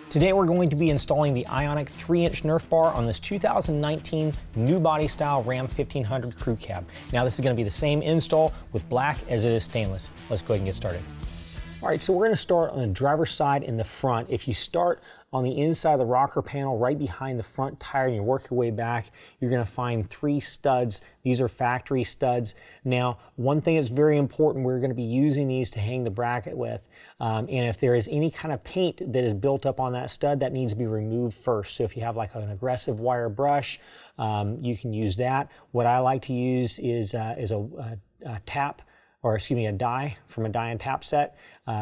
Today we're going to be installing the Ionic 3-inch Nerf bar on this 2019 new body style Ram 1500 crew cab. Now this is going to be the same install with black as it is stainless. Let's go ahead and get started. All right, so we're going to start on the driver's side in the front. If you start on the inside of the rocker panel right behind the front tire and you work your way back, you're going to find 3 studs. These are factory studs. Now, one thing that's very important, we're going to be using these to hang the bracket with. And if there is any kind of paint that is built up on that stud, that needs to be removed first. So if you have like an aggressive wire brush, you can use that. What I like to use is a tap, or excuse me, a die from a die and tap set.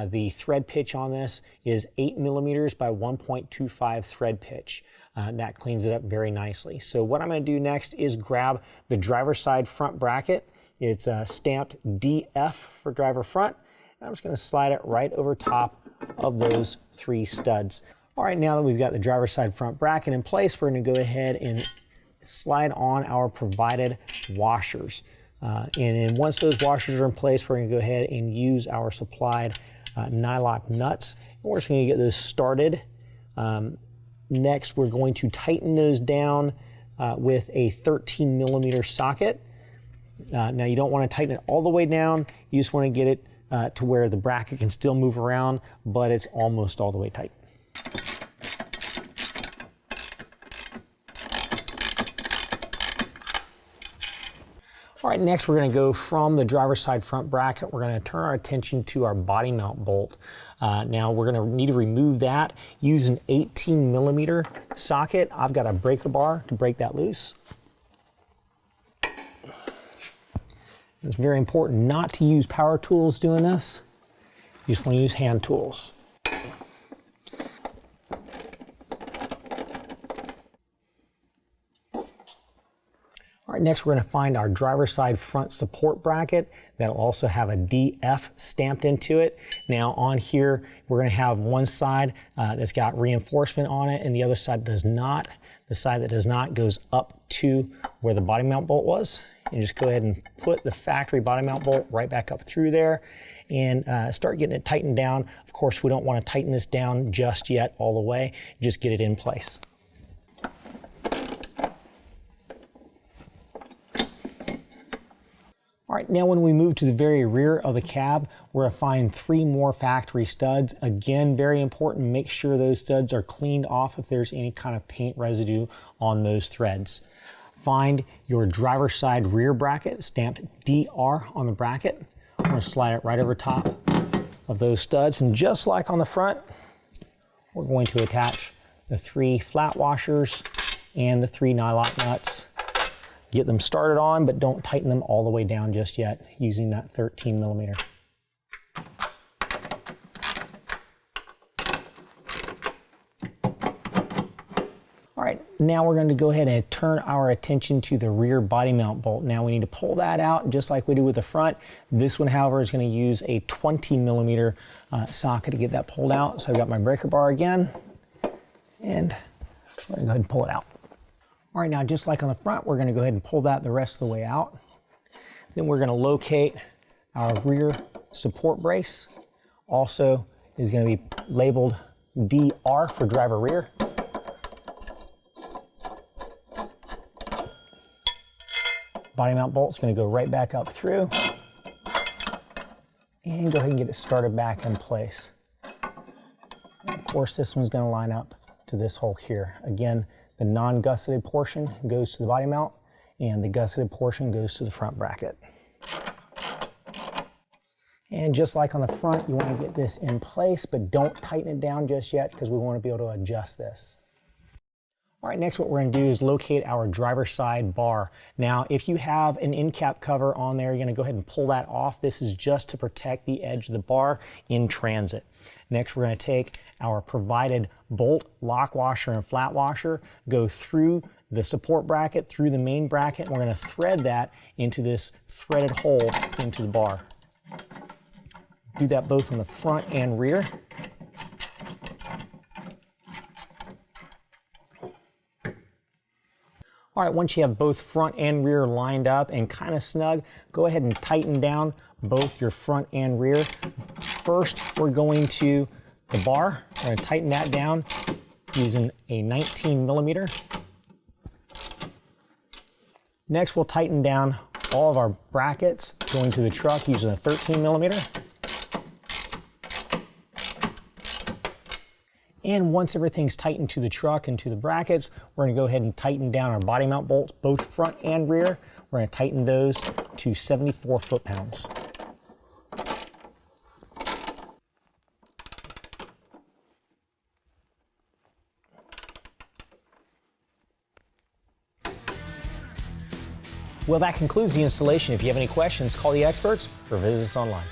The thread pitch on this is 8 millimeters by 1.25 thread pitch. That cleans it up very nicely. So what I'm going to do next is grab the driver's side front bracket. It's stamped DF for driver front. I'm just going to slide it right over top of those 3 studs. All right, now that we've got the driver's side front bracket in place, we're going to go ahead and slide on our provided washers. And then once those washers are in place, we're going to go ahead and use our supplied nylock nuts. And we're just going to get those started. Next, we're going to tighten those down with a 13 millimeter socket. Now you don't want to tighten it all the way down. You just want to get it to where the bracket can still move around, but it's almost all the way tight. All right, next we're going to go from the driver's side front bracket. We're going to turn our attention to our body mount bolt. Now we're going to need to remove that. Use an 18 millimeter socket. I've got a breaker bar to break that loose. It's very important not to use power tools doing this. You just want to use hand tools. All right, next we're going to find our driver's side front support bracket. That'll also have a DF stamped into it. Now on here, we're going to have one side that's got reinforcement on it and the other side does not. The side that does not goes up to where the body mount bolt was. And just go ahead and put the factory body mount bolt right back up through there and start getting it tightened down. Of course, we don't want to tighten this down just yet all the way. Just get it in place. All right, now when we move to the very rear of the cab, we're going to find 3 more factory studs. Again, very important, make sure those studs are cleaned off if there's any kind of paint residue on those threads. Find your driver's side rear bracket, stamped DR on the bracket. I'm going to slide it right over top of those studs, and just like on the front, we're going to attach the 3 flat washers and the 3 nylock nuts. Get them started on, but don't tighten them all the way down just yet using that 13 millimeter. All right, now we're going to go ahead and turn our attention to the rear body mount bolt. Now we need to pull that out just like we do with the front. This one, however, is going to use a 20 millimeter socket to get that pulled out. So I've got my breaker bar again, and I'm going to go ahead and pull it out. All right, now just like on the front, we're going to go ahead and pull that the rest of the way out. Then we're going to locate our rear support brace. Also is going to be labeled DR for driver rear. Body mount bolt's going to go right back up through. And go ahead and get it started back in place. And of course, this one's going to line up to this hole here. Again, the non-gusseted portion goes to the body mount, and the gusseted portion goes to the front bracket. And just like on the front, you want to get this in place, but don't tighten it down just yet because we want to be able to adjust this. All right, next what we're going to do is locate our driver's side bar. Now, if you have an end cap cover on there, you're going to go ahead and pull that off. This is just to protect the edge of the bar in transit. Next, we're going to take our provided bolt, lock washer, and flat washer, go through the support bracket, through the main bracket, and we're going to thread that into this threaded hole into the bar. Do that both on the front and rear. All right, once you have both front and rear lined up and kind of snug, go ahead and tighten down both your front and rear. First, we're going to the bar. We're going to tighten that down using a 19 millimeter. Next, we'll tighten down all of our brackets going to the truck using a 13 millimeter. And once everything's tightened to the truck and to the brackets, we're going to go ahead and tighten down our body mount bolts, both front and rear. We're going to tighten those to 74 foot-pounds. Well, that concludes the installation. If you have any questions, call the experts or visit us online.